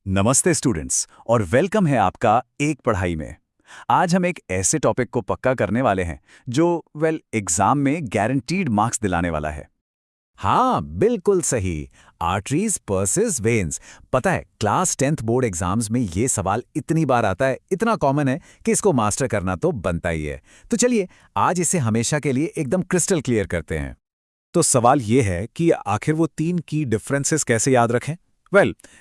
नमस्ते स्टूडेंट्स और वेलकम है आपका एक पढ़ाई में। आज हम एक ऐसे टॉपिक को पक्का करने वाले हैं जो एग्जाम में गारंटीड मार्क्स दिलाने वाला है। हाँ, बिल्कुल सही। Arteries versus veins. पता है, क्लास 10th बोर्ड एग्जाम्स में ये सवाल इतनी बार आता है, इतना कॉमन है कि इसको मास्टर करना तो बनता ही है। तो चलिए आज इसे हमेशा के लिए एकदम क्रिस्टल क्लियर करते हैं। तो सवाल ये है कि आखिर वो तीन की डिफरेंसेस कैसे याद रखें।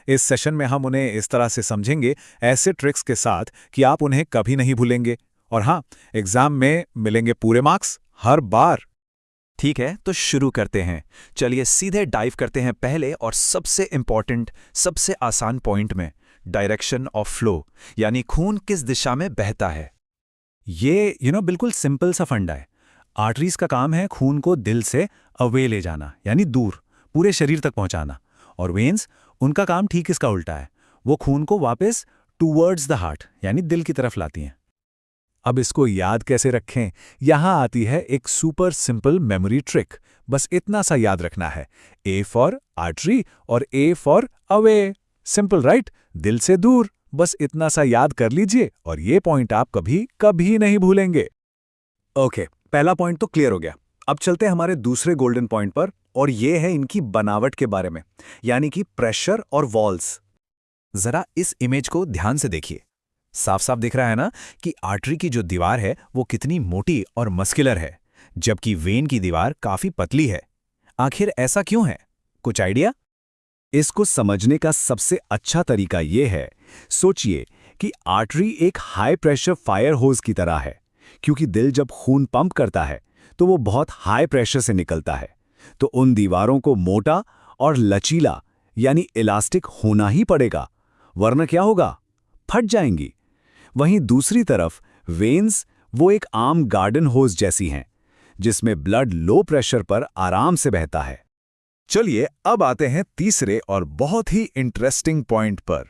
इस सेशन में हम उन्हें इस तरह से समझेंगे, ऐसे ट्रिक्स के साथ कि आप उन्हें कभी नहीं भूलेंगे और हाँ, एग्जाम में मिलेंगे पूरे मार्क्स हर बार। ठीक है, तो शुरू करते हैं। चलिए सीधे डाइव करते हैं पहले और सबसे इंपॉर्टेंट, सबसे आसान पॉइंट में, डायरेक्शन ऑफ फ्लो, यानी खून किस दिशा में बहता है। ये बिल्कुल सिंपल सा फंडा है। आर्टरीज का काम है खून को दिल से अवे ले जाना, यानी दूर, पूरे शरीर तक पहुंचाना। और वेन्स, उनका काम ठीक इसका उल्टा है। वो खून को वापस टूवर्ड्स द हार्ट, यानी दिल की तरफ लाती हैं। अब इसको याद कैसे रखें, यहां आती है एक सुपर सिंपल मेमोरी ट्रिक। बस इतना सा याद रखना है, ए फॉर आर्टरी और A for away. Simple right, दिल से दूर। बस इतना सा याद कर लीजिए और ये पॉइंट आप कभी कभी नहीं भूलेंगे। ओके, पहला पॉइंट तो क्लियर हो गया। अब चलते हैं हमारे दूसरे गोल्डन पॉइंट पर, और ये है इनकी बनावट के बारे में, यानी कि प्रेशर और वॉल्स। जरा इस इमेज को ध्यान से देखिए। साफ साफ दिख रहा है ना कि आर्टरी की जो दीवार है वो कितनी मोटी और मस्कुलर है, जबकि वेन की दीवार काफी पतली है। आखिर ऐसा क्यों है? कुछ आइडिया? इसको समझने का सबसे अच्छा तरीका ये है, सोचिए कि आर्टरी एक हाई प्रेशर फायर होज की तरह है। क्योंकि दिल जब खून पंप करता है तो वो बहुत हाई प्रेशर से निकलता है, तो उन दीवारों को मोटा और लचीला यानी इलास्टिक होना ही पड़ेगा, वरना क्या होगा? फट जाएंगी। वहीं दूसरी तरफ वेन्स वो एक आम गार्डन होज जैसी हैं, जिसमें ब्लड लो प्रेशर पर आराम से बहता है। चलिए अब आते हैं तीसरे और बहुत ही इंटरेस्टिंग पॉइंट पर,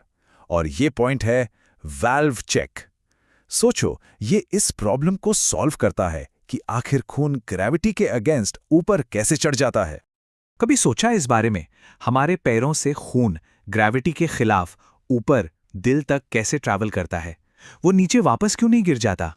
और ये पॉइंट है वाल्व चेक। सोचो, ये इस प्रॉब्लम को सॉल्व करता है कि आखिर खून ग्रेविटी के अगेंस्ट ऊपर कैसे चढ़ जाता है। कभी सोचा इस बारे में, हमारे पैरों से खून ग्रेविटी के खिलाफ ऊपर दिल तक कैसे ट्रैवल करता है? वो नीचे वापस क्यों नहीं गिर जाता?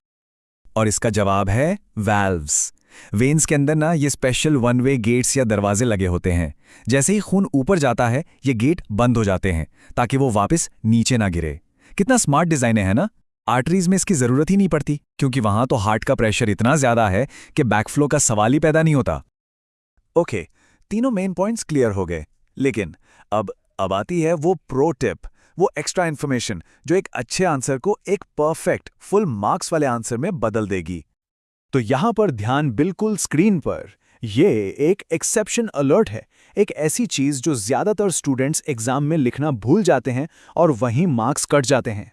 और इसका जवाब है वाल्व्स। वेन्स के अंदर ना ये स्पेशल वन वे गेट्स या दरवाजे लगे होते हैं। जैसे ही खून ऊपर जाता है, ये गेट बंद हो जाते हैं ताकि वो वापस नीचे ना गिरे। कितना स्मार्ट डिजाइन है ना? आर्टरीज में इसकी जरूरत ही नहीं पड़ती, क्योंकि वहां तो हार्ट का प्रेशर इतना ज्यादा है कि बैकफ्लो का सवाल ही पैदा नहीं होता। ओके, तीनों मेन पॉइंट्स क्लियर हो गए, लेकिन अब आती है वो प्रो टिप, वो एक्स्ट्रा इन्फॉर्मेशन जो एक अच्छे आंसर को एक परफेक्ट फुल मार्क्स वाले आंसर में बदल देगी। तो यहां पर ध्यान बिल्कुल स्क्रीन पर। ये एक एक्सेप्शन अलर्ट है, एक ऐसी चीज जो ज्यादातर स्टूडेंट्स एग्जाम में लिखना भूल जाते हैं और वहीं मार्क्स कट जाते हैं।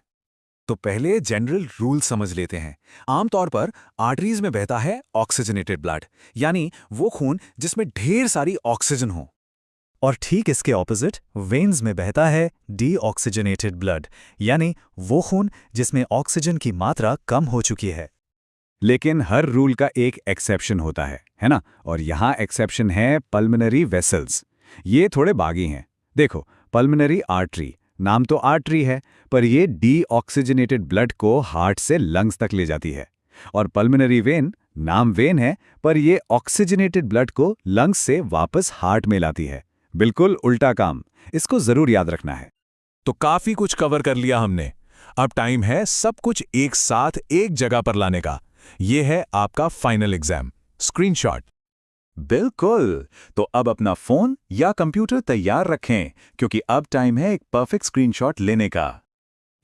तो पहले जनरल रूल समझ लेते हैं। आमतौर पर आर्टरीज में बहता है ऑक्सीजनेटेड ब्लड, यानी वो खून जिसमें ढेर सारी ऑक्सीजन हो। और ठीक इसके ऑपोजिट वेन्स में बहता है डीऑक्सीजनेटेड ब्लड, यानी वो खून जिसमें ऑक्सीजन की मात्रा कम हो चुकी है। लेकिन हर रूल का एक एक्सेप्शन होता है ना? और यहाँ एक्सेप्शन है पल्मोनरी वेसल्स। ये थोड़े बागी हैं। देखो, पल्मोनरी आर्टरी, नाम तो आर्टरी है, पर ये डीऑक्सीजनेटेड ब्लड को हार्ट से लंग्स तक ले जाती है। और पल्मोनरी वेन, नाम वेन है, पर ये ऑक्सीजनेटेड ब्लड को लंग्स से वापस हार्ट में लाती है। बिल्कुल उल्टा काम। इसको जरूर याद रखना है। तो काफी कुछ कवर कर लिया हमने। अब टाइम है सब कुछ एक साथ एक जगह पर लाने का। ये है आपका फाइनल एग्जाम, स्क्रीनशॉट। बिल्कुल। तो अब अपना फोन या कंप्यूटर तैयार रखें, क्योंकि अब टाइम है एक परफेक्ट स्क्रीनशॉट लेने का।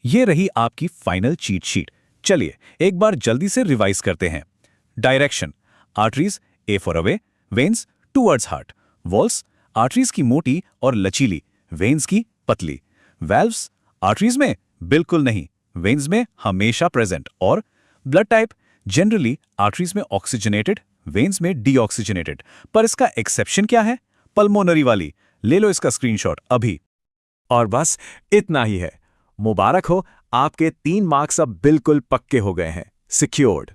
ये रही आपकी फाइनल चीट शीट। चलिए एक बार जल्दी से रिवाइज करते हैं। Direction, arteries A for away, veins towards heart. Walls, arteries की मोटी और लचीली, वेन्स की पतली। वाल्व्स, आर्टरीज में बिल्कुल नहीं, वेन्स में हमेशा प्रेजेंट। और ब्लड टाइप, जनरली आर्टरीज में ऑक्सीजनेटेड, वेन्स में डीऑक्सीजनेटेड। पर इसका एक्सेप्शन क्या है? पल्मोनरी वाली। ले लो इसका स्क्रीनशॉट अभी। और बस इतना ही है। मुबारक हो, आपके 3 मार्क्स अब बिल्कुल पक्के हो गए हैं, सिक्योर्ड।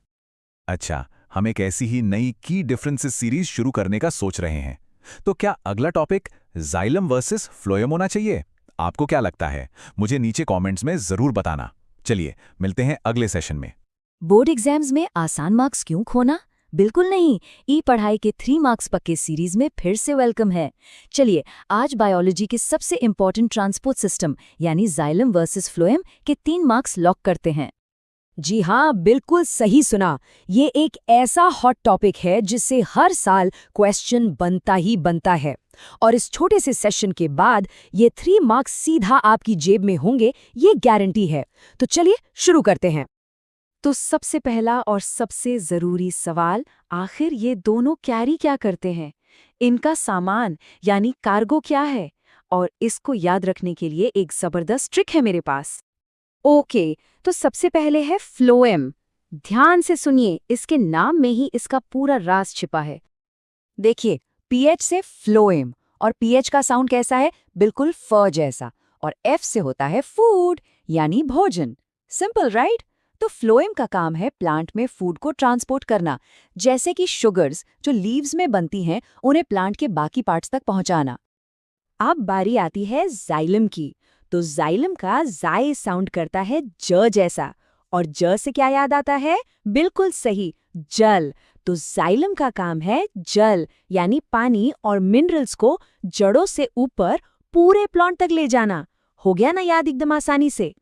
अच्छा, हम एक ऐसी ही नई की डिफरेंसेस सीरीज शुरू करने का सोच रहे हैं। तो क्या अगला टॉपिक जाइलम वर्सेस फ्लोएम होना चाहिए? आपको क्या लगता है? मुझे नीचे कमेंट्स में जरूर बताना। चलिए मिलते हैं अगले सेशन में। बोर्ड एग्जाम्स में आसान मार्क्स क्यों खोना? बिल्कुल नहीं। ई पढ़ाई के 3 मार्क्स पक्के सीरीज में फिर से वेलकम है। चलिए आज बायोलॉजी के सबसे इंपॉर्टेंट ट्रांसपोर्ट सिस्टम यानी जाइलम वर्सेस फ्लोएम के 3 मार्क्स लॉक करते हैं। जी हाँ, बिल्कुल सही सुना। ये एक ऐसा हॉट टॉपिक है जिससे हर साल क्वेश्चन बनता ही बनता है, और इस छोटे से सेशन के बाद ये 3 मार्क्स सीधा आपकी जेब में होंगे, ये गारंटी है। तो चलिए शुरू करते हैं। तो सबसे पहला और सबसे ज़रूरी सवाल, आखिर ये दोनों कैरी क्या करते हैं? इनका सामान यानी कार्गो क्या है? और इसको याद रखने के लिए एक ज़बरदस्त ट्रिक है मेरे पास। ओके, तो सबसे पहले है फ्लोएम। ध्यान से सुनिए, इसके नाम में ही इसका पूरा राज छिपा है। देखिए, पीएच से फ्लोएम, और पीएच का साउंड कैसा है? बिल्कुल फ जैसा। और एफ से होता है फूड यानी भोजन। Simple right? तो फ्लोएम का काम है प्लांट में फूड को ट्रांसपोर्ट करना, जैसे कि शुगर्स जो लीव्स में बनती हैं उन्हें प्लांट के बाकी पार्ट्स तक पहुंचाना। अब बारी आती है जाइलम की। तो जाइलम का जाय साउंड करता है ज जैसा, और ज से क्या याद आता है? बिल्कुल सही, जल। तो जाइलम का काम है जल यानी पानी और मिनरल्स को जड़ों से ऊपर पूरे प्लांट तक ले जाना। हो गया ना याद एकदम आसानी से?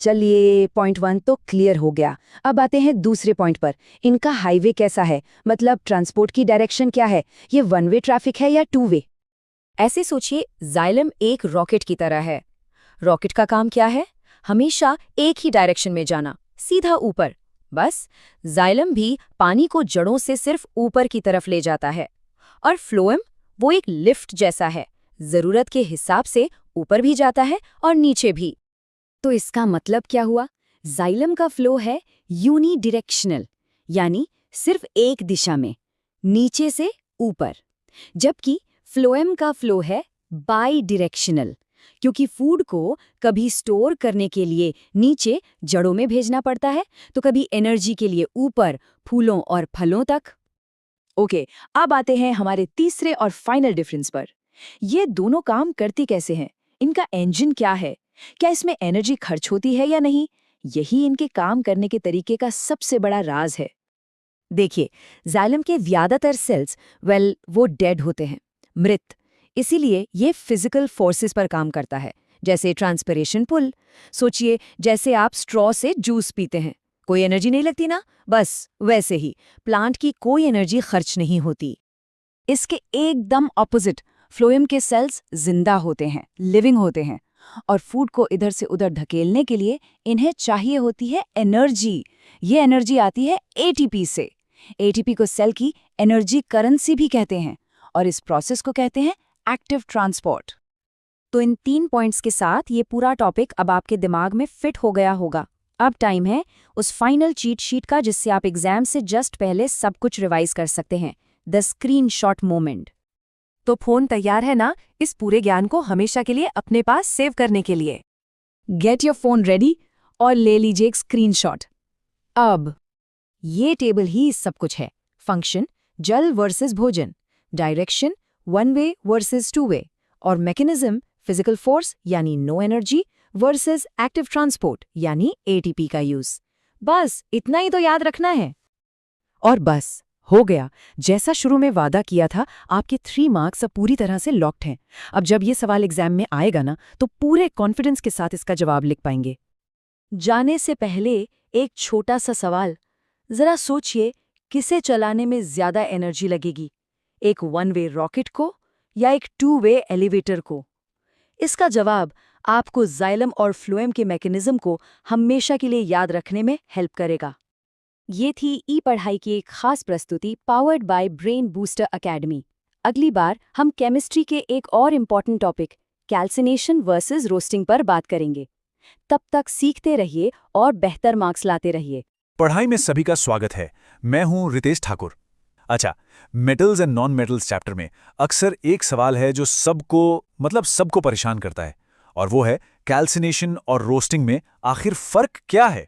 चलिए, पॉइंट 1 तो क्लियर हो गया। अब आते हैं दूसरे पॉइंट पर। इनका हाईवे कैसा है, मतलब ट्रांसपोर्ट की डायरेक्शन क्या है? ये 1 वे ट्रैफिक है या 2 वे? ऐसे सोचिए, जाइलम एक रॉकेट की तरह है। रॉकेट का काम क्या है? हमेशा एक ही डायरेक्शन में जाना, सीधा ऊपर। बस जाइलम भी पानी को जड़ों से सिर्फ ऊपर की तरफ ले जाता है। और फ्लोएम वो एक लिफ्ट जैसा है, जरूरत के हिसाब से ऊपर भी जाता है और नीचे भी। तो इसका मतलब क्या हुआ? जाइलम का फ्लो है यूनिडिरेक्शनल, यानी सिर्फ एक दिशा में, नीचे से ऊपर, जबकि फ्लोएम का फ्लो है बाई डिरेक्शनल, क्योंकि फूड को कभी स्टोर करने के लिए नीचे जड़ों में भेजना पड़ता है, तो कभी एनर्जी के लिए ऊपर फूलों और फलों तक। ओके, अब आते हैं हमारे तीसरे और फाइनल डिफरेंस पर। ये दोनों काम करती कैसे हैं? इनका इंजन क्या है? क्या इसमें एनर्जी खर्च होती है या नहीं? यही इनके काम करने के तरीके का सबसे बड़ा राज है। देखिए, जाइलम के ज्यादातर सेल्स वो डेड होते हैं, मृत। इसीलिए ये फिजिकल फोर्सेस पर काम करता है, जैसे ट्रांसपिरेशन पुल। सोचिए, जैसे आप स्ट्रॉ से जूस पीते हैं, कोई एनर्जी नहीं लगती ना? बस वैसे ही प्लांट की कोई एनर्जी खर्च नहीं होती। इसके एकदम ऑपोजिट फ्लोएम के सेल्स जिंदा होते हैं, लिविंग होते हैं, और फूड को इधर से उधर धकेलने के लिए इन्हें चाहिए होती है एनर्जी। ये एनर्जी आती है एटीपी से। एटीपी को सेल की एनर्जी करेंसी भी कहते हैं, और इस प्रोसेस को कहते हैं एक्टिव ट्रांसपोर्ट। तो इन 3 पॉइंट्स के साथ ये पूरा टॉपिक अब आपके दिमाग में फिट हो गया होगा। अब टाइम है उस फाइनल चीट शीट का जिससे आप एग्जाम से जस्ट पहले सब कुछ रिवाइज कर सकते हैं, द स्क्रीनशॉट मोमेंट। तो फोन तैयार है ना इस पूरे ज्ञान को हमेशा के लिए अपने पास सेव करने के लिए? गेट योर फोन रेडी और ले लीजिए एक स्क्रीनशॉट। अब ये टेबल ही सब कुछ है। फंक्शन जल वर्सेस भोजन, डायरेक्शन 1 वे वर्सेस 2 वे, और मैकेनिज्म फिजिकल फोर्स यानी no energy versus active transport यानी एटीपी का यूज। बस इतना ही तो याद रखना है। और बस हो गया, जैसा शुरू में वादा किया था, आपके 3 मार्क्स अब पूरी तरह से लॉक्ड हैं। अब जब ये सवाल एग्जाम में आएगा ना, तो पूरे कॉन्फिडेंस के साथ इसका जवाब लिख पाएंगे। जाने से पहले एक छोटा सा सवाल, जरा सोचिए, किसे चलाने में ज्यादा एनर्जी लगेगी, एक 1 वे रॉकेट को या एक 2 वे एलिवेटर को? इसका जवाब आपको जाइलम और फ्लोएम के मैकेनिज्म को हमेशा के लिए याद रखने में हेल्प करेगा। ये थी ई पढ़ाई की एक खास प्रस्तुति powered by Brain Booster academy. अगली बार हम केमिस्ट्री के एक और important topic calcination versus roasting पर बात करेंगे। तब तक सीखते रहिए और बेहतर मार्क्स लाते रहिए। पढ़ाई में सभी का स्वागत है। मैं हूं रितेश ठाकुर। अच्छा, metals and non metals chapter में अक्सर एक सवाल है जो सबको परेशान करता है, और वो है कैल्सिनेशन और रोस्टिंग में आखिर फर्क क्या है।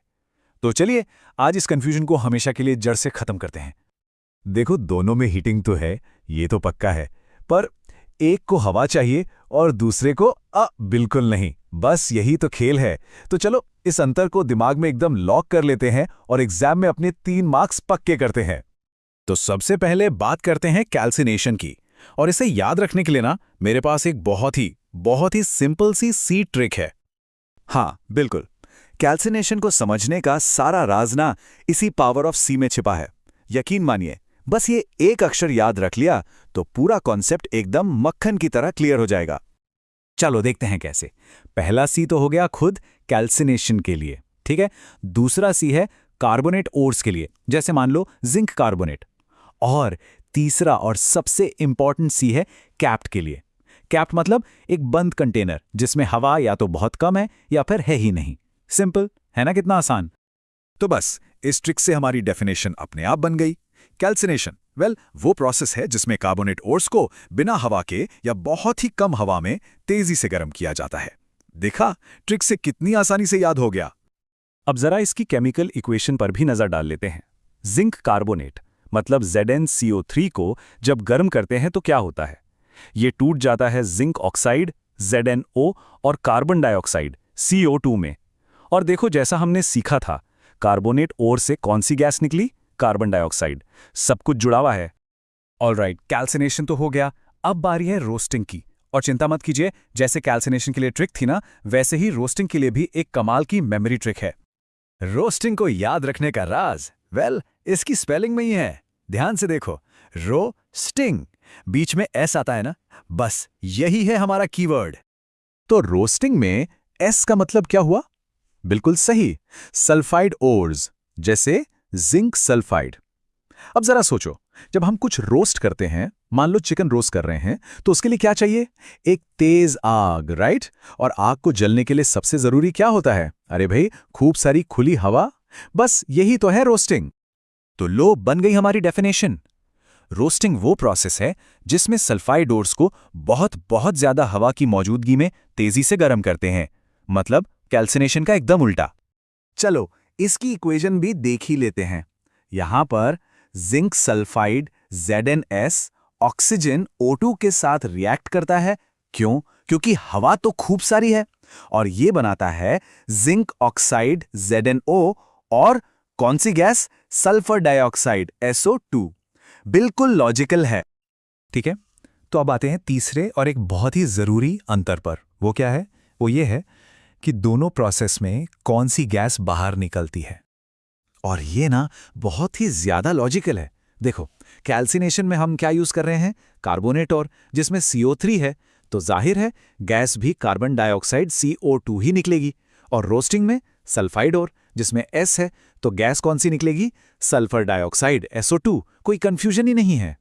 तो चलिए आज इस कंफ्यूजन को हमेशा के लिए जड़ से खत्म करते हैं। देखो, दोनों में हीटिंग तो है, ये तो पक्का है, पर एक को हवा चाहिए और दूसरे को बिल्कुल नहीं। बस यही तो खेल है। तो चलो इस अंतर को दिमाग में एकदम लॉक कर लेते हैं और एग्जाम में अपने 3 मार्क्स पक्के करते हैं। तो सबसे पहले बात करते हैं कैल्सिनेशन की, और इसे याद रखने के लिए ना मेरे पास एक बहुत ही सिंपल सी ट्रिक है। हाँ बिल्कुल, कैल्सिनेशन को समझने का सारा राज ना इसी पावर ऑफ सी में छिपा है। यकीन मानिए, बस ये एक अक्षर याद रख लिया तो पूरा कॉन्सेप्ट एकदम मक्खन की तरह क्लियर हो जाएगा। चलो देखते हैं कैसे। पहला सी तो हो गया खुद कैल्सिनेशन के लिए, ठीक है। दूसरा सी है कार्बोनेट ओर्स के लिए, जैसे मान लो जिंक कार्बोनेट। और तीसरा और सबसे इंपॉर्टेंट सी है कैप्ट के लिए। कैप्ट मतलब एक बंद कंटेनर जिसमें हवा या तो बहुत कम है या फिर है ही नहीं। सिंपल है ना, कितना आसान। तो बस इस ट्रिक से हमारी डेफिनेशन अपने आप बन गई। कैल्सिनेशन वो प्रोसेस है जिसमें कार्बोनेट ओर्स को बिना हवा के या बहुत ही कम हवा में तेजी से गर्म किया जाता है। देखा, ट्रिक से कितनी आसानी से याद हो गया। अब जरा इसकी केमिकल इक्वेशन पर भी नजर डाल लेते हैं। जिंक कार्बोनेट मतलब ZnCO3 को जब गर्म करते हैं तो क्या होता है? ये टूट जाता है जिंक ऑक्साइड ZnO और कार्बन डाइऑक्साइड CO2 में। और देखो, जैसा हमने सीखा था, कार्बोनेट ओर से कौन सी गैस निकली? Carbon dioxide. सब कुछ जुड़ा हुआ है। ऑलराइट, कैल्सिनेशन तो हो गया। अब बारी है रोस्टिंग की। और चिंता मत कीजिए, जैसे कैल्सिनेशन के लिए ट्रिक थी ना, वैसे ही रोस्टिंग के लिए भी एक कमाल की मेमोरी ट्रिक है। रोस्टिंग को याद रखने का राज इसकी स्पेलिंग में ही है। ध्यान से देखो, रोस्टिंग, बीच में एस आता है ना, बस यही है हमारा कीवर्ड। तो रोस्टिंग में एस का मतलब क्या हुआ? बिल्कुल सही, सल्फाइड ओर्स, जैसे जिंक सल्फाइड। अब जरा सोचो, जब हम कुछ रोस्ट करते हैं, मान लो चिकन रोस्ट कर रहे हैं, तो उसके लिए क्या चाहिए? एक तेज आग, राइट? और आग को जलने के लिए सबसे जरूरी क्या होता है? अरे भाई, खूब सारी खुली हवा। बस यही तो है रोस्टिंग। तो लो, बन गई हमारी डेफिनेशन। रोस्टिंग वो प्रोसेस है जिसमें सल्फाइड ओर्स को बहुत बहुत ज्यादा हवा की मौजूदगी में तेजी से गर्म करते हैं। मतलब कैल्सिनेशन का एकदम उल्टा। चलो इसकी इक्वेशन भी देख ही लेते हैं। यहां पर zinc sulphide ZnS oxygen O2 के साथ रिएक्ट करता है। क्यों? क्योंकि हवा तो खूब सारी है, और ये बनाता है जिंक ऑक्साइड ZnO और कौन सी गैस? Sulphur dioxide SO2। बिल्कुल लॉजिकल है, ठीक है। तो अब आते हैं तीसरे और एक बहुत ही जरूरी अंतर पर। वो क्या है? वो ये है कि दोनों प्रोसेस में कौन सी गैस बाहर निकलती है। और ये ना बहुत ही ज्यादा लॉजिकल है। देखो, कैल्सिनेशन में हम क्या यूज कर रहे हैं? कार्बोनेट और, जिसमें CO3 है, तो जाहिर है गैस भी कार्बन डाइऑक्साइड CO2 ही निकलेगी। और रोस्टिंग में सल्फाइड और, जिसमें S है, तो गैस कौन सी निकलेगी? Sulphur dioxide SO2। कोई कंफ्यूजन ही नहीं है।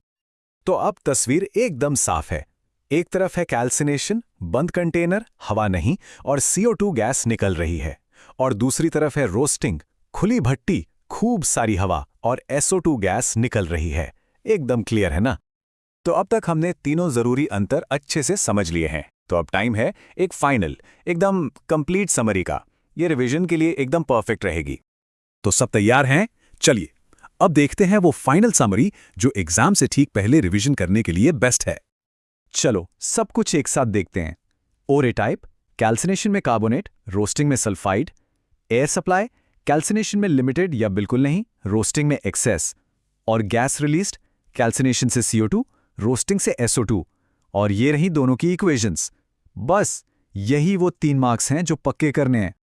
तो अब तस्वीर एकदम साफ है। एक तरफ है कैल्सिनेशन, बंद कंटेनर, हवा नहीं, और CO2 गैस निकल रही है। और दूसरी तरफ है रोस्टिंग, खुली भट्टी, खूब सारी हवा और SO2 गैस निकल रही है। एकदम क्लियर है ना? तो अब तक हमने तीनों जरूरी अंतर अच्छे से समझ लिए हैं। तो अब टाइम है एक फाइनल, एकदम कंप्लीट समरी का। ये रिवीजन के लिए एकदम परफेक्ट रहेगी। तो सब तैयार हैं? चलिए अब देखते हैं वो फाइनल समरी जो एग्जाम से ठीक पहले रिवीजन करने के लिए बेस्ट है। चलो सब कुछ एक साथ देखते हैं। ओरे टाइप, कैल्सिनेशन में कार्बोनेट, रोस्टिंग में सल्फाइड। एयर सप्लाई, कैल्सिनेशन में लिमिटेड या बिल्कुल नहीं, रोस्टिंग में एक्सेस। और गैस रिलीज्ड, कैल्सिनेशन से CO2, रोस्टिंग से SO2। और ये रही दोनों की इक्वेशंस। बस यही वो 3 मार्क्स हैं जो पक्के करने हैं।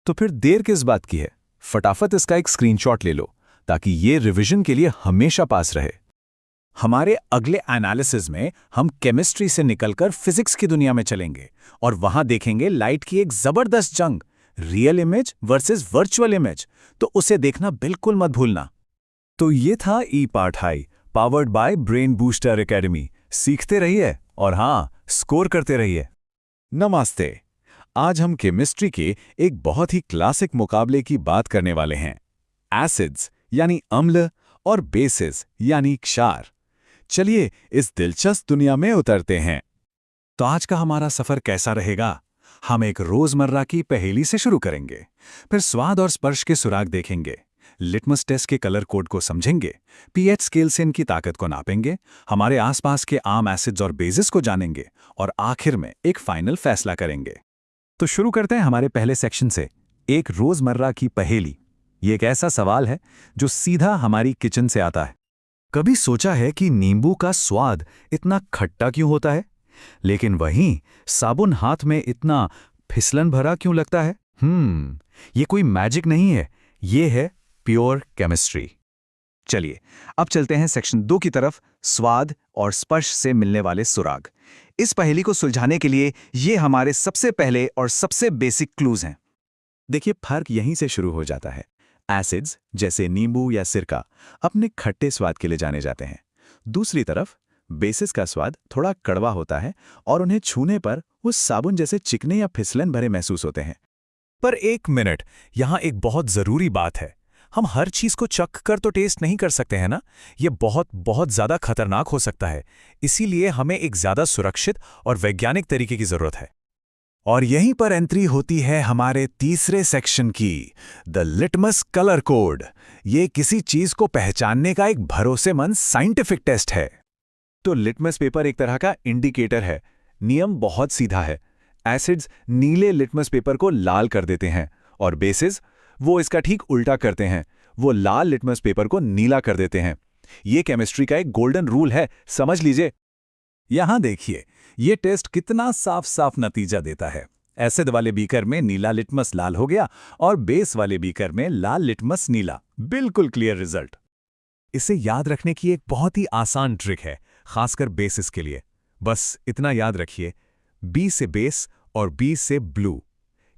तो फिर देर किस बात की है? फटाफट इसका एक स्क्रीनशॉट ले लो ताकि ये रिवीजन के लिए हमेशा पास रहे। हमारे अगले एनालिसिस में हम केमिस्ट्री से निकलकर फिजिक्स की दुनिया में चलेंगे और वहां देखेंगे लाइट की एक जबरदस्त जंग, real image versus virtual image. तो उसे देखना बिल्कुल मत भूलना। तो ये था ई-पार्ट हाई, powered by Brain Booster Academy. सीखते रहिए और हाँ, स्कोर करते रहिए। नमस्ते। आज हम केमिस्ट्री के एक बहुत ही क्लासिक मुकाबले की बात करने वाले हैं। एसिड्स यानी अम्ल और बेसिस यानी क्षार। चलिए इस दिलचस्प दुनिया में उतरते हैं। तो आज का हमारा सफर कैसा रहेगा? हम एक रोजमर्रा की पहेली से शुरू करेंगे, फिर स्वाद और स्पर्श के सुराग देखेंगे, लिटमस टेस्ट के कलर कोड को समझेंगे, पीएच स्केल से इनकी ताकत को नापेंगे, हमारे आसपास के आम एसिड्स और बेसिस को जानेंगे और आखिर में एक फाइनल फैसला करेंगे। तो शुरू करते हैं हमारे पहले सेक्शन से, एक रोजमर्रा की पहेली। ये एक ऐसा सवाल है जो सीधा हमारी किचन से आता है। कभी सोचा है कि नींबू का स्वाद इतना खट्टा क्यों होता है, लेकिन वहीं साबुन हाथ में इतना फिसलन भरा क्यों लगता है? ये कोई मैजिक नहीं है, ये है प्योर केमिस्ट्री। चलिए अब चलते हैं सेक्शन 2 की तरफ, स्वाद और स्पर्श से मिलने वाले सुराग। इस पहेली को सुलझाने के लिए ये हमारे सबसे पहले और सबसे बेसिक क्लूज हैं। देखिए, फर्क यहीं से शुरू हो जाता है। एसिड्स जैसे नींबू या सिरका अपने खट्टे स्वाद के लिए जाने जाते हैं। दूसरी तरफ बेसिस का स्वाद थोड़ा कड़वा होता है और उन्हें छूने पर वो साबुन जैसे चिकने या फिसलन भरे महसूस होते हैं। पर एक मिनट, यहाँ एक बहुत जरूरी बात है। हम हर चीज को चख कर तो टेस्ट नहीं कर सकते हैं ना, ये बहुत बहुत ज्यादा खतरनाक हो सकता है। इसीलिए हमें एक ज्यादा सुरक्षित और वैज्ञानिक तरीके की जरूरत है। और यहीं पर एंट्री होती है हमारे तीसरे सेक्शन की, द लिटमस कलर कोड। ये किसी चीज को पहचानने का एक भरोसेमंद साइंटिफिक टेस्ट है। तो लिटमस पेपर एक तरह का इंडिकेटर है। नियम बहुत सीधा है। एसिड्स नीले लिटमस पेपर को लाल कर देते हैं और बेसिस वो इसका ठीक उल्टा करते हैं, वो लाल लिटमस पेपर को नीला कर देते हैं। ये केमिस्ट्री का एक गोल्डन रूल है, समझ लीजिए। यहां देखिए, ये टेस्ट कितना साफ साफ नतीजा देता है। एसिड वाले बीकर में नीला लिटमस लाल हो गया और बेस वाले बीकर में लाल लिटमस नीला। बिल्कुल क्लियर रिजल्ट। इसे याद रखने की एक बहुत ही आसान ट्रिक है, खासकर बेसिस के लिए। बस इतना याद रखिए, बी से बेस और बी से ब्लू।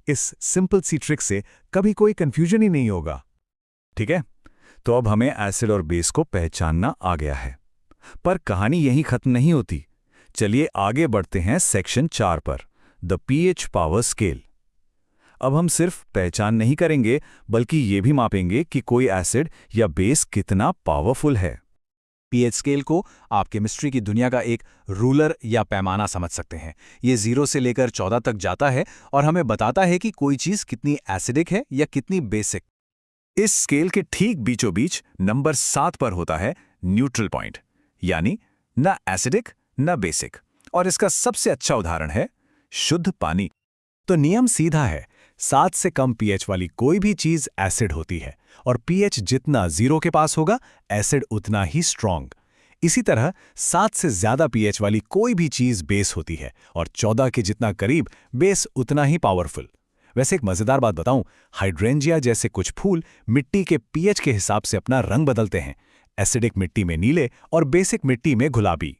इस सिंपल सी ट्रिक से कभी कोई कंफ्यूजन ही नहीं होगा। ठीक है, तो अब हमें एसिड और बेस को पहचानना आ गया है। पर कहानी यहीं खत्म नहीं होती। चलिए आगे बढ़ते हैं सेक्शन 4 पर, द पीएच पावर स्केल। अब हम सिर्फ पहचान नहीं करेंगे, बल्कि ये भी मापेंगे कि कोई एसिड या बेस कितना पावरफुल है। पीएच स्केल को आप केमिस्ट्री की दुनिया का एक रूलर या पैमाना समझ सकते हैं। ये 0 से लेकर 14 तक जाता है और हमें बताता है कि कोई चीज कितनी एसिडिक है या कितनी बेसिक। इस स्केल के ठीक बीचों बीच नंबर 7 पर होता है न्यूट्रल पॉइंट, यानी न एसिडिक न बेसिक। और इसका सबसे अच्छा उदाहरण है शुद्ध पानी। तो नियम सीधा है, 7 से कम पीएच वाली कोई भी चीज एसिड होती है और पीएच जितना 0 के पास होगा, एसिड उतना ही स्ट्रॉन्ग। इसी तरह 7 से ज्यादा पीएच वाली कोई भी चीज बेस होती है और 14 के जितना करीब, बेस उतना ही पावरफुल। वैसे एक मजेदार बात बताऊं, हाइड्रेंजिया जैसे कुछ फूल मिट्टी के पीएच के हिसाब से अपना रंग बदलते हैं, एसिडिक मिट्टी में नीले और बेसिक मिट्टी में गुलाबी।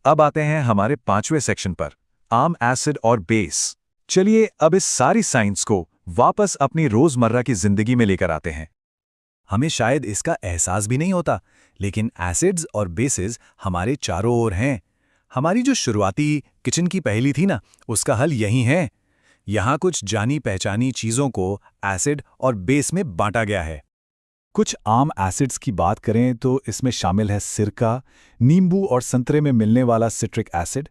अब आते हैं हमारे 5वें सेक्शन पर, आम एसिड और बेस। चलिए अब इस सारी साइंस को वापस अपनी रोजमर्रा की जिंदगी में लेकर आते हैं। हमें शायद इसका एहसास भी नहीं होता, लेकिन एसिड्स और बेसिस हमारे चारों ओर हैं। हमारी जो शुरुआती किचन की पहेली थी ना, उसका हल यही है। यहाँ कुछ जानी पहचानी चीज़ों को एसिड और बेस में बांटा गया है। कुछ आम एसिड्स की बात करें तो इसमें शामिल है सिरका, नींबू और संतरे में मिलने वाला सिट्रिक एसिड,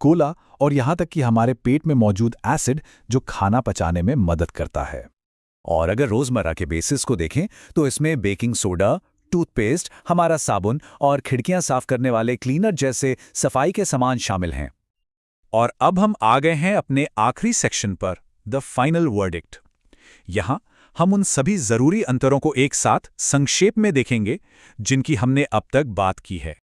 कोला और यहाँ तक कि हमारे पेट में मौजूद एसिड जो खाना पचाने में मदद करता है। और अगर रोजमर्रा के बेसिस को देखें तो इसमें बेकिंग सोडा, टूथपेस्ट, हमारा साबुन और खिड़कियां साफ करने वाले क्लीनर जैसे सफाई के सामान शामिल हैं। और अब हम आ गए हैं अपने आखिरी सेक्शन पर, द फाइनल वर्डिक्ट। यहाँ हम उन सभी जरूरी अंतरों को एक साथ संक्षेप में देखेंगे जिनकी हमने अब तक बात की है।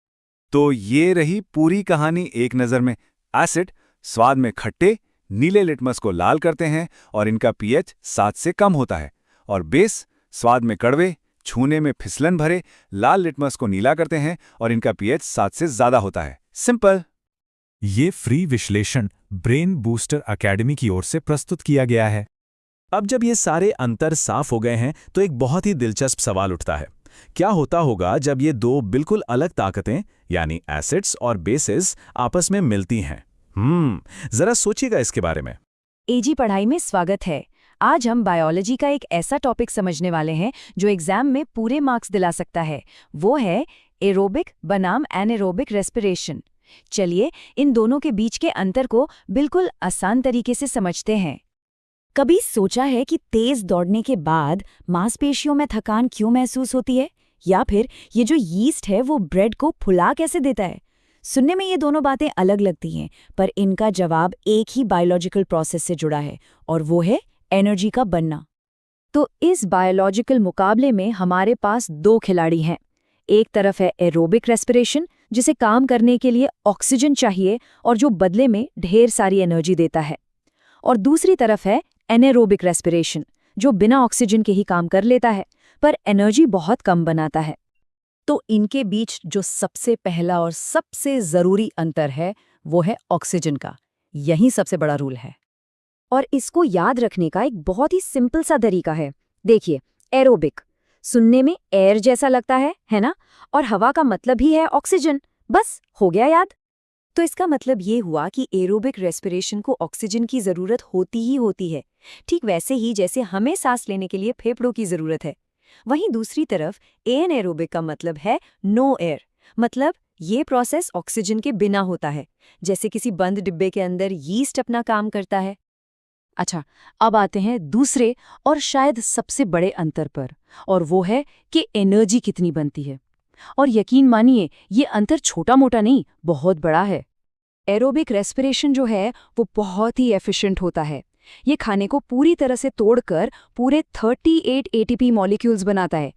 तो ये रही पूरी कहानी एक नज़र में। एसिड स्वाद में खट्टे, नीले लिटमस को लाल करते हैं और इनका पीएच 7 से कम होता है। और बेस स्वाद में कड़वे, छूने में फिसलन भरे, लाल लिटमस को नीला करते हैं और इनका पीएच 7 से ज्यादा होता है। सिंपल। ये फ्री विश्लेषण ब्रेन बूस्टर एकेडमी की ओर से प्रस्तुत किया गया है। अब जब ये सारे अंतर साफ हो गए हैं तो एक बहुत ही दिलचस्प सवाल उठता है, क्या होता होगा जब ये दो बिल्कुल अलग ताकतें यानी एसिड्स और बेसिस आपस में मिलती हैं? जरा सोचिएगा इसके बारे में। एजी पढ़ाई में स्वागत है। आज हम बायोलॉजी का एक ऐसा टॉपिक समझने वाले हैं जो एग्जाम में पूरे मार्क्स दिला सकता है। वो है एरोबिक बनाम एनारोबिक रेस्पिरेशन। चलिए इन दोनों के बीच के अंतर को बिल्कुल आसान तरीके से समझते हैं। कभी सोचा है कि तेज दौड़ने के बाद मांसपेशियों में थकान क्यों महसूस होती है? या फिर ये जो यीस्ट है वो ब्रेड को फुला कैसे देता है? सुनने में ये दोनों बातें अलग लगती हैं, पर इनका जवाब एक ही बायोलॉजिकल प्रोसेस से जुड़ा है, और वो है एनर्जी का बनना। तो इस बायोलॉजिकल मुकाबले में हमारे पास दो खिलाड़ी हैं। एक तरफ है एरोबिक रेस्पिरेशन, जिसे काम करने के लिए ऑक्सीजन चाहिए और जो बदले में ढेर सारी एनर्जी देता है। और दूसरी तरफ है एनेरोबिक रेस्पिरेशन, जो बिना ऑक्सीजन के ही काम कर लेता है, पर एनर्जी बहुत कम बनाता है। तो इनके बीच जो सबसे पहला और सबसे ज़रूरी अंतर है, वो है ऑक्सीजन का। यही सबसे बड़ा रूल है। और इसको याद रखने का एक बहुत ही सिंपल सा तरीका है। देखिए, एरोबिक सुनने में एयर जैसा लगता है ना? और हवा का मतलब ही है ऑक्सीजन। बस हो गया याद। तो इसका मतलब ये हुआ कि एरोबिक रेस्पिरेशन को ऑक्सीजन की ज़रूरत होती ही होती है, ठीक वैसे ही जैसे हमें सांस लेने के लिए फेफड़ों की ज़रूरत है। वहीं दूसरी तरफ एनएरोबिक का मतलब है नो एयर, मतलब ये प्रोसेस ऑक्सीजन के बिना होता है, जैसे किसी बंद डिब्बे के अंदर यीस्ट अपना काम करता है। अच्छा, अब आते हैं दूसरे और शायद सबसे बड़े अंतर पर, और वो है कि एनर्जी कितनी बनती है। और यकीन मानिए, ये अंतर छोटा मोटा नहीं, बहुत बड़ा है। एरोबिक रेस्पिरेशन जो है वो बहुत ही एफिशिएंट होता है। ये खाने को पूरी तरह से तोड़कर पूरे 38 एटीपी मॉलिक्यूल्स बनाता है।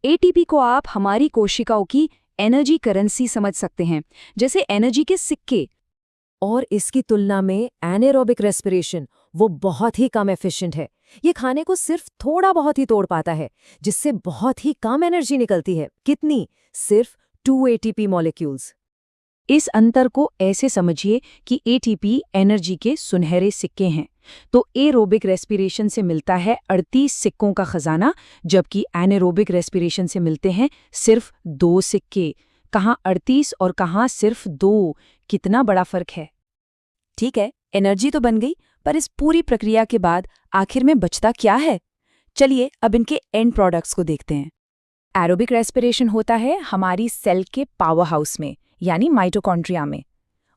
एटीपी को आप हमारी कोशिकाओं की एनर्जी करेंसी समझ सकते हैं, जैसे एनर्जी के सिक्के। और इसकी तुलना में एनेरोबिक रेस्पिरेशन वो बहुत ही कम एफिशिएंट है। ये खाने को सिर्फ थोड़ा बहुत ही तोड़ पाता है, जिससे बहुत ही कम एनर्जी निकलती है। कितनी? सिर्फ 2 एटीपी मॉलिक्यूल्स। इस अंतर को ऐसे समझिए कि एटीपी एनर्जी के सुनहरे सिक्के हैं, तो एरोबिक रेस्पिरेशन से मिलता है 38 सिक्कों का खजाना, जबकि एनेरोबिक रेस्पिरेशन से मिलते हैं सिर्फ 2 सिक्के। कहाँ 38 और कहाँ सिर्फ 2? कितना बड़ा फर्क है। ठीक है, एनर्जी तो बन गई, पर इस पूरी प्रक्रिया के बाद आखिर में बचता क्या है? चलिए अब इनके एंड प्रोडक्ट्स को देखते हैं। एरोबिक रेस्पिरेशन होता है हमारी सेल के पावर हाउस में, यानी माइटोकॉन्ड्रिया में,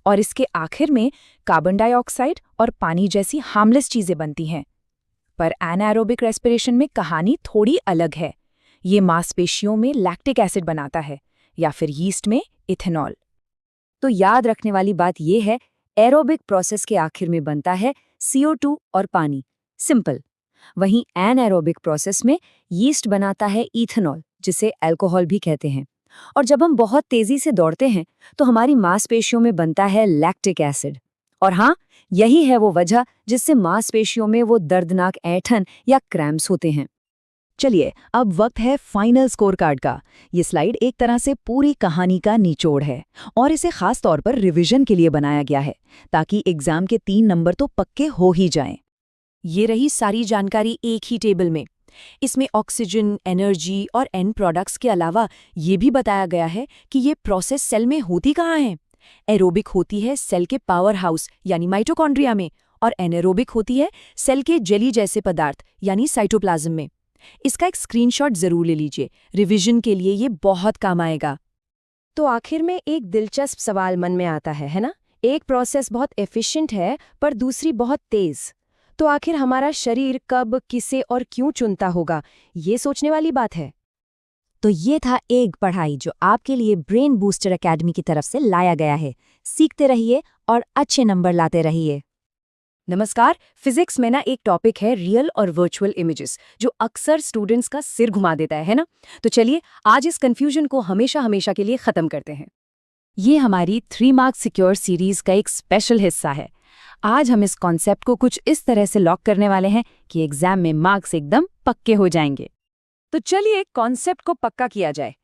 और इसके आखिर में कार्बन डाइऑक्साइड और पानी जैसी हार्मलेस चीजें बनती हैं। पर एनाएरोबिक रेस्पिरेशन में कहानी थोड़ी अलग है। ये मांसपेशियों में लैक्टिक एसिड बनाता है, या फिर यीस्ट में इथेनॉल। तो याद रखने वाली बात यह है, एरोबिक प्रोसेस के आखिर में बनता है CO2 और पानी, सिंपल। वहीं एनाएरोबिक प्रोसेस में यीस्ट बनाता है इथेनॉल, जिसे अल्कोहल भी कहते हैं। और जब हम बहुत तेजी से दौड़ते हैं तो हमारी मांसपेशियों में बनता है लैक्टिक एसिड। और हाँ, यही है वो वजह जिससे मांसपेशियों में वो दर्दनाक ऐंठन या क्रैम्प्स होते हैं। चलिए, अब वक्त है फाइनल स्कोर कार्ड का। ये स्लाइड एक तरह से पूरी कहानी का निचोड़ है, और इसे खास तौर पर रिवीजन के लिए बनाया गया है, ताकि एग्जाम के 3 नंबर तो पक्के हो ही जाएं। ये रही सारी जानकारी एक ही टेबल में। इसमें ऑक्सीजन, एनर्जी और एंड प्रोडक्ट्स के अलावा ये भी बताया गया है कि ये प्रोसेस सेल में होती कहाँ है। एरोबिक होती है सेल के पावर हाउस यानी माइटोकॉन्ड्रिया में, और एनेरोबिक होती है सेल के जेली जैसे पदार्थ यानी साइटोप्लाज्म में। इसका एक स्क्रीनशॉट जरूर ले लीजिए, रिवीजन के लिए ये बहुत काम आएगा। तो आखिर में एक दिलचस्प सवाल मन में आता है ना? एक प्रोसेस बहुत एफिशिएंट है पर दूसरी बहुत तेज। तो आखिर हमारा शरीर कब, किसे और क्यों चुनता होगा, ये सोचने वाली बात है। तो ये था एक पढ़ाई जो आपके लिए ब्रेन बूस्टर एकेडमी की तरफ से लाया गया है। सीखते रहिए और अच्छे नंबर लाते रहिए। नमस्कार, फिजिक्स में ना एक टॉपिक है रियल और वर्चुअल इमेजेस, जो अक्सर स्टूडेंट्स का सिर घुमा देता है ना? तो चलिए आज इस कंफ्यूजन को हमेशा हमेशा के लिए खत्म करते हैं। ये हमारी 3 मार्क सिक्योर सीरीज का एक स्पेशल हिस्सा है। आज हम इस कॉन्सेप्ट को कुछ इस तरह से लॉक करने वाले हैं कि एग्जाम में मार्क्स एकदम पक्के हो जाएंगे। तो चलिए कॉन्सेप्ट को पक्का किया जाए।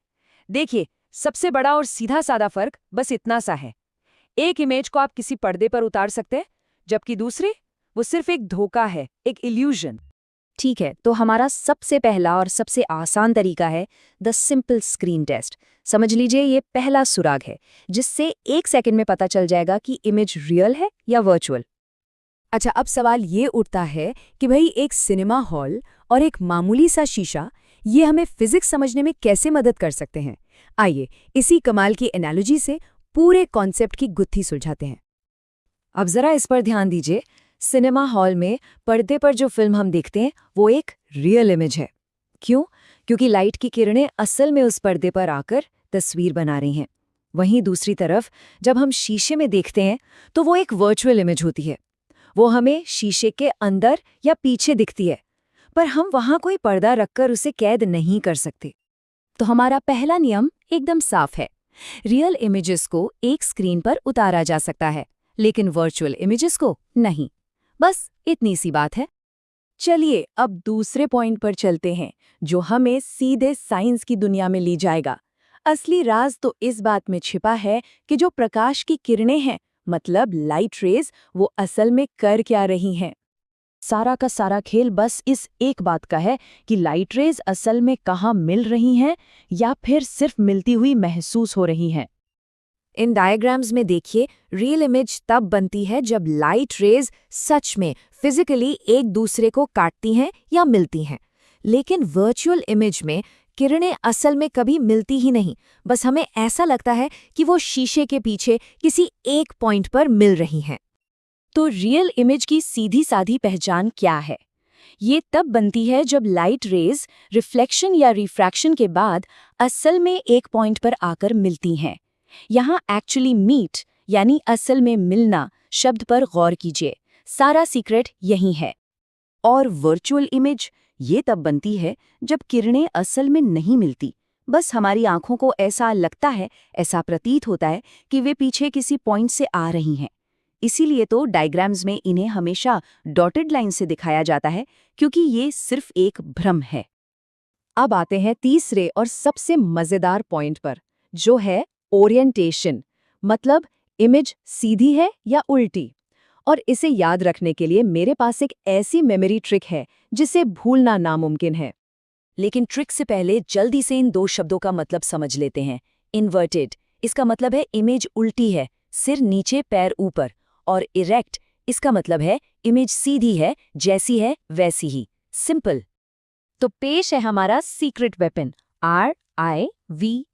देखिए, सबसे बड़ा और सीधा साधा फर्क बस इतना सा है। एक इमेज को आप किसी पर्दे पर उतार सकते हैं, जबकि दूसरी वो सिर्फ एक धोखा है, एक इल्यूजन। ठीक है, तो हमारा सबसे पहला और सबसे आसान तरीका है द सिंपल स्क्रीन टेस्ट। समझ लीजिए, ये पहला सुराग है जिससे 1 सेकंड में पता चल जाएगा कि इमेज रियल है या वर्चुअल। अच्छा, अब सवाल ये उठता है कि भाई एक सिनेमा हॉल और एक मामूली सा शीशा, ये हमें फिजिक्स समझने में कैसे मदद कर सकते हैं? आइए इसी कमाल की एनालॉजी से पूरे कॉन्सेप्ट की गुत्थी सुलझाते हैं। अब जरा इस पर ध्यान दीजिए। सिनेमा हॉल में पर्दे पर जो फिल्म हम देखते हैं वो एक रियल इमेज है। क्यों? क्योंकि लाइट की किरणें असल में उस पर्दे पर आकर तस्वीर बना रही हैं। वहीं दूसरी तरफ जब हम शीशे में देखते हैं तो वो एक वर्चुअल इमेज होती है। वो हमें शीशे के अंदर या पीछे दिखती है, पर हम वहां कोई पर्दा रखकर उसे कैद नहीं कर सकते। तो हमारा पहला नियम एकदम साफ है। रियल इमेजेस को एक स्क्रीन पर उतारा जा सकता है, लेकिन वर्चुअल इमेजेस को नहीं। बस इतनी सी बात है। चलिए अब दूसरे पॉइंट पर चलते हैं, जो हमें सीधे साइंस की दुनिया में ले जाएगा। असली राज तो इस बात में छिपा है कि जो प्रकाश की किरणें हैं, मतलब लाइट रेज, वो असल में कर क्या रही हैं। सारा का सारा खेल बस इस एक बात का है कि लाइट रेज असल में कहाँ मिल रही हैं या फिर सिर्फ मिलती हुई महसूस हो रही हैं। इन डायग्राम्स में देखिए, रियल इमेज तब बनती है जब लाइट रेज सच में फिजिकली एक दूसरे को काटती हैं या मिलती हैं। लेकिन वर्चुअल इमेज में किरणें असल में कभी मिलती ही नहीं, बस हमें ऐसा लगता है कि वो शीशे के पीछे किसी एक पॉइंट पर मिल रही हैं। तो रियल इमेज की सीधी साधी पहचान क्या है? ये तब बनती है जब लाइट रेज रिफ्लेक्शन या रिफ्रैक्शन के बाद असल में एक पॉइंट पर आकर मिलती हैं। यहाँ एक्चुअली मीट यानी असल में मिलना शब्द पर गौर कीजिए। सारा सीक्रेट यही है। और वर्चुअल इमेज ये तब बनती है जब किरणें असल में नहीं मिलती, बस हमारी आंखों को ऐसा लगता है, ऐसा प्रतीत होता है कि वे पीछे किसी पॉइंट से आ रही हैं। इसीलिए तो डायग्राम्स में इन्हें हमेशा डॉटेड लाइन से दिखाया जाता है, क्योंकि ये सिर्फ एक भ्रम है। अब आते हैं तीसरे और सबसे मजेदार पॉइंट पर, जो है ओरिएंटेशन, मतलब इमेज सीधी है या उल्टी। और इसे याद रखने के लिए मेरे पास एक ऐसी मेमोरी ट्रिक है जिसे भूलना नामुमकिन है। लेकिन ट्रिक से पहले जल्दी से इन दो शब्दों का मतलब समझ लेते हैं। इन्वर्टेड, इसका मतलब है इमेज उल्टी है, सिर नीचे पैर ऊपर। और इरेक्ट, इसका मतलब है इमेज सीधी है, जैसी है वैसी ही। सिंपल। तो पेश है हमारा सीक्रेट वेपन, RIVE।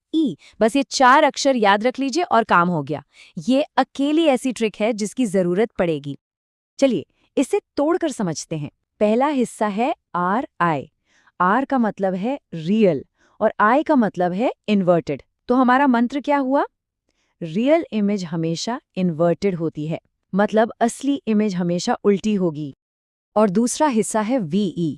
बस ये 4 अक्षर याद रख लीजिए और काम हो गया। ये अकेली ऐसी ट्रिक है जिसकी जरूरत पड़ेगी। चलिए इसे तोड़कर समझते हैं। पहला हिस्सा है RI। R का मतलब है रियल और I का मतलब है इन्वर्टेड। तो हमारा मंत्र क्या हुआ? रियल इमेज हमेशा इन्वर्टेड होती है, मतलब असली इमेज हमेशा उल्टी होगी। और दूसरा हिस्सा है VE।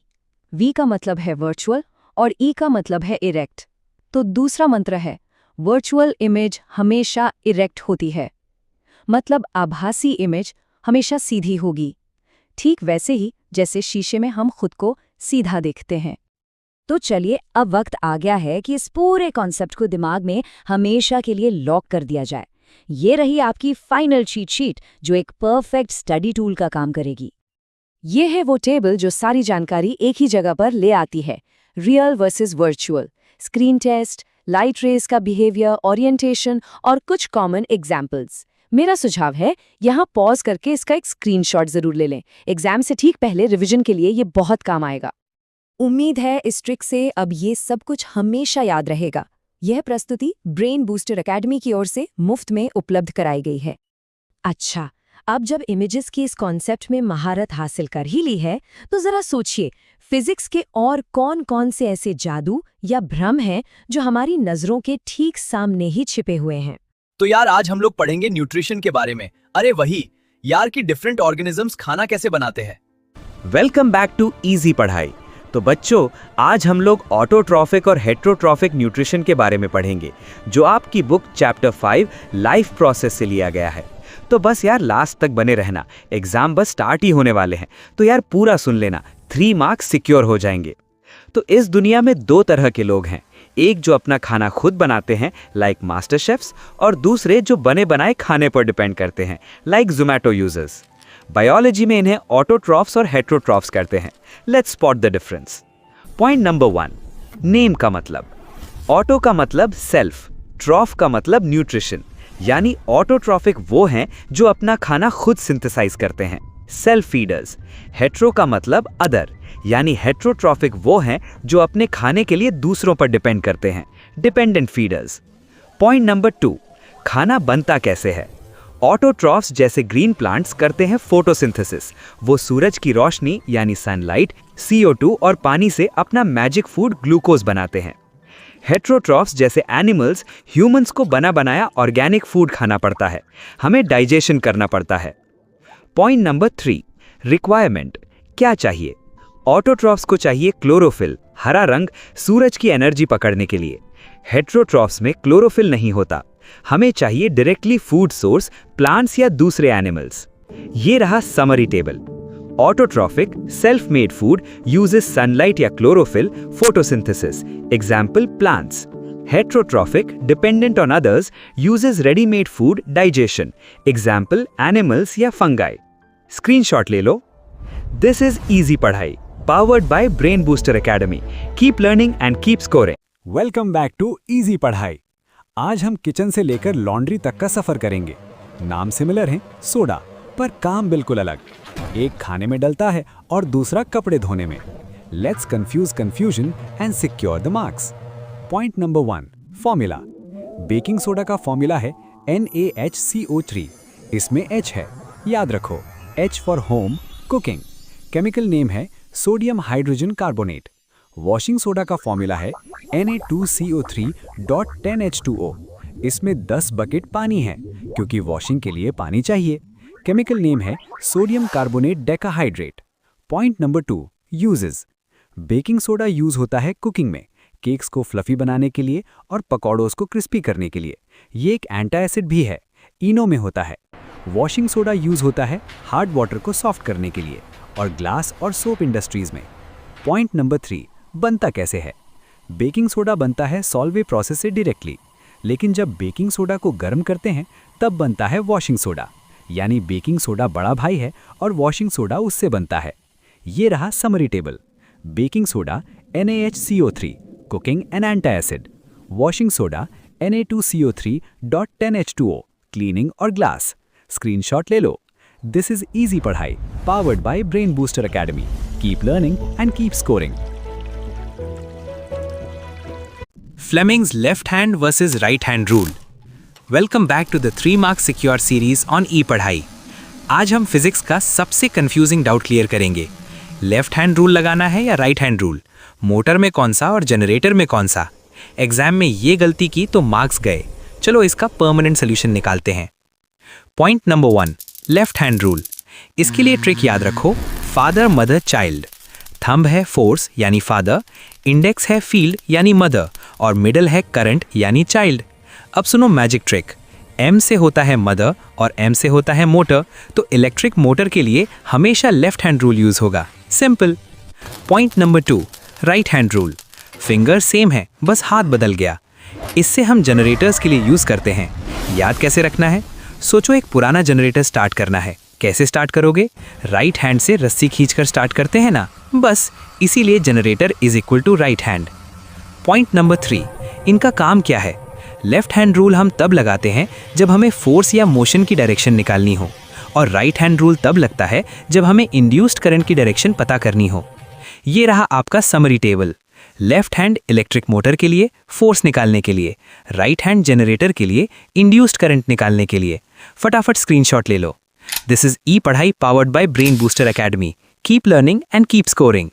V का मतलब है वर्चुअल और E का मतलब है इरेक्ट। तो दूसरा मंत्र है वर्चुअल इमेज हमेशा इरेक्ट होती है, मतलब आभासी इमेज हमेशा सीधी होगी। ठीक वैसे ही जैसे शीशे में हम खुद को सीधा देखते हैं। तो चलिए अब वक्त आ गया है कि इस पूरे कॉन्सेप्ट को दिमाग में हमेशा के लिए लॉक कर दिया जाए। ये रही आपकी फाइनल चीट शीट, जो एक परफेक्ट स्टडी टूल का काम करेगी। ये है वो टेबल जो सारी जानकारी एक ही जगह पर ले आती है। Real versus virtual, screen test, light rays का बिहेवियर, ओरिएंटेशन और कुछ कॉमन एग्जाम्पल्स। मेरा सुझाव है यहाँ पॉज करके इसका एक स्क्रीनशॉट जरूर ले लें। एग्जाम से ठीक पहले रिवीजन के लिए ये बहुत काम आएगा। उम्मीद है इस ट्रिक से अब ये सब कुछ हमेशा याद रहेगा। यह प्रस्तुति ब्रेन बूस्टर एकेडमी की ओर से मुफ्त में उपलब्ध कराई गई है। अच्छा, अब जब इमेजेस की इस कॉन्सेप्ट में महारत हासिल कर ही ली है, तो जरा सोचिए फिजिक्स के और कौन-कौन से ऐसे जादू या भ्रम हैं जो हमारी नजरों के ठीक सामने ही छिपे हुए हैं। तो यार आज हम लोग पढ़ेंगे न्यूट्रिशन के बारे में। अरे वही यार कि डिफरेंट ऑर्गेनिजम्स खाना कैसे बनाते हैं। वेलकम बैक टू इजी पढ़ाई। तो बच्चों, आज हम लोग ऑटोट्रॉफिक और हेट्रोट्रॉफिक न्यूट्रिशन के बारे में पढ़ेंगे, जो आपकी बुक चैप्टर 5 लाइफ प्रोसेस से लिया गया है। तो बस यार लास्ट तक बने रहना, एग्जाम बस स्टार्ट ही होने वाले हैं, तो यार पूरा सुन लेना, 3 मार्क्स सिक्योर हो जाएंगे। तो इस दुनिया में 2 तरह के लोग हैं, एक जो अपना खाना खुद बनाते हैं लाइक मास्टर शेफ्स, और दूसरे जो बने बनाए खाने पर डिपेंड करते हैं लाइक ज़ोमैटो यूजर्स। बायोलॉजी में इन्हें ऑटोट्रॉफ्स और हेट्रोट्रॉफ्स करते हैं। Let's spot the difference. Point number 1, name का मतलब। ऑटो का मतलब सेल्फ, ट्रॉफ का मतलब न्यूट्रिशन, यानी ऑटोट्रॉफिक वो हैं जो अपना खाना खुद सिंथेसाइज करते हैं, सेल्फ फीडर्स। हेट्रो का मतलब अदर, यानी हेट्रोट्रॉफिक वो हैं जो अपने खाने के लिए दूसरों पर डिपेंड करते हैं, डिपेंडेंट फीडर्स। पॉइंट नंबर 2, खाना बनता कैसे है। ऑटोट्रॉफ्स जैसे ग्रीन प्लांट्स करते हैं फोटोसिंथेसिस। वो सूरज की रोशनी यानी सनलाइट, CO2 और पानी से अपना मैजिक फूड ग्लूकोज बनाते हैं। हेट्रोट्रॉफ्स जैसे एनिमल्स ह्यूमंस को बना बनाया ऑर्गेनिक फूड खाना पड़ता है, हमें डाइजेशन करना पड़ता है। Point number 3, requirement. क्या चाहिए? ऑटोट्रॉफ्स को चाहिए क्लोरोफिल, हरा रंग, सूरज की एनर्जी पकड़ने के लिए। हेट्रोट्रॉफ्स में क्लोरोफिल नहीं होता, हमें चाहिए डायरेक्टली फूड सोर्स, प्लांट्स या दूसरे एनिमल्स। ये रहा summary table. Autotrophic self made food uses sunlight या chlorophyll, photosynthesis, example plants. Heterotrophic dependent on others uses ready made food, digestion, example animals या फंगाई। स्क्रीनशॉट ले लो। This is Easy Padhai, powered by Brain Booster Academy. Keep learning and keep scoring. Welcome back to Easy Padhai. आज हम kitchen से लेकर laundry तक का सफर करेंगे। नाम सिमिलर है, सोडा, पर काम बिल्कुल अलग। एक खाने में डलता है और दूसरा कपड़े धोने में। Let's confuse confusion and secure the marks. Point number 1, formula. Baking soda का फॉर्मूला है NaHCO3। इसमें H है, याद रखो, H for home, cooking. Chemical name है sodium hydrogen carbonate. Washing soda का फॉर्मूला है Na2CO3.10H2O। इसमें 10 बकेट पानी है, क्योंकि वॉशिंग के लिए पानी चाहिए। केमिकल नेम है sodium carbonate decahydrate. Point number 2, uses. Baking soda use होता है कुकिंग में, केक्स को फ्लफी बनाने के लिए और पकौड़ों को क्रिस्पी करने के लिए। ये एक एंटी एसिड भी है, इनो में होता है। वॉशिंग सोडा यूज होता है हार्ड वाटर को सॉफ्ट करने के लिए और ग्लास और सोप इंडस्ट्रीज में। पॉइंट नंबर 3, बनता कैसे है? बेकिंग सोडा बनता है सॉल्वे प्रोसेस से डायरेक्टली, लेकिन जब बेकिंग सोडा को गर्म करते हैं तब बनता है वॉशिंग सोडा। यानी बेकिंग सोडा बड़ा भाई है और वॉशिंग सोडा उससे बनता है। ये रहा summary table. Baking soda NaHCO3, cooking and anti acid. Washing soda Na2CO3.10H2O, cleaning और ग्लास। स्क्रीनशॉट ले लो। This is Easy Padhai, powered by Brain Booster Academy. Keep learning and keep scoring. Fleming's left hand versus right hand rule. Welcome back to the 3 mark secure series on e-पढ़ाई। आज हम physics का सबसे confusing doubt clear करेंगे। Left hand rule लगाना है या right hand rule? Motor में कौन सा और जनरेटर में कौन सा? एग्जाम में ये गलती की तो मार्क्स गए। चलो इसका परमानेंट सोल्यूशन निकालते हैं। Point number 1, left hand rule. इसके लिए ट्रिक याद रखो, फादर मदर चाइल्ड। थंब है फोर्स यानी फादर, इंडेक्स है फील्ड यानी मदर और मिडल है करंट यानी चाइल्ड। अब सुनो मैजिक ट्रिक। M से होता है मदर और M से होता है मोटर, तो इलेक्ट्रिक मोटर के लिए हमेशा लेफ्ट हैंड रूल यूज होगा। Simple. Point number 2, right hand rule. Finger same है, बस हाथ बदल गया। इससे हम जनरेटर्स के लिए यूज करते हैं। याद कैसे रखना है? सोचो एक पुराना जनरेटर स्टार्ट करना है, कैसे स्टार्ट करोगे? राइट हैंड से रस्सी खींचकर स्टार्ट करते हैं ना, बस इसीलिए generator is equal to right hand. Point number 3, इनका काम क्या है? लेफ्ट हैंड रूल हम तब लगाते हैं जब हमें फोर्स या मोशन की डायरेक्शन निकालनी हो, और राइट हैंड रूल तब लगता है जब हमें इंड्यूस्ड करंट की डायरेक्शन पता करनी हो। ये रहा आपका summary table. Left hand electric motor के लिए फोर्स निकालने के लिए, राइट हैंड जनरेटर के लिए इंड्यूस्ड करंट निकालने के लिए। फटाफट स्क्रीनशॉट ले लो। दिस इज ई पढ़ाई, powered by Brain Booster Academy. Keep learning and keep scoring.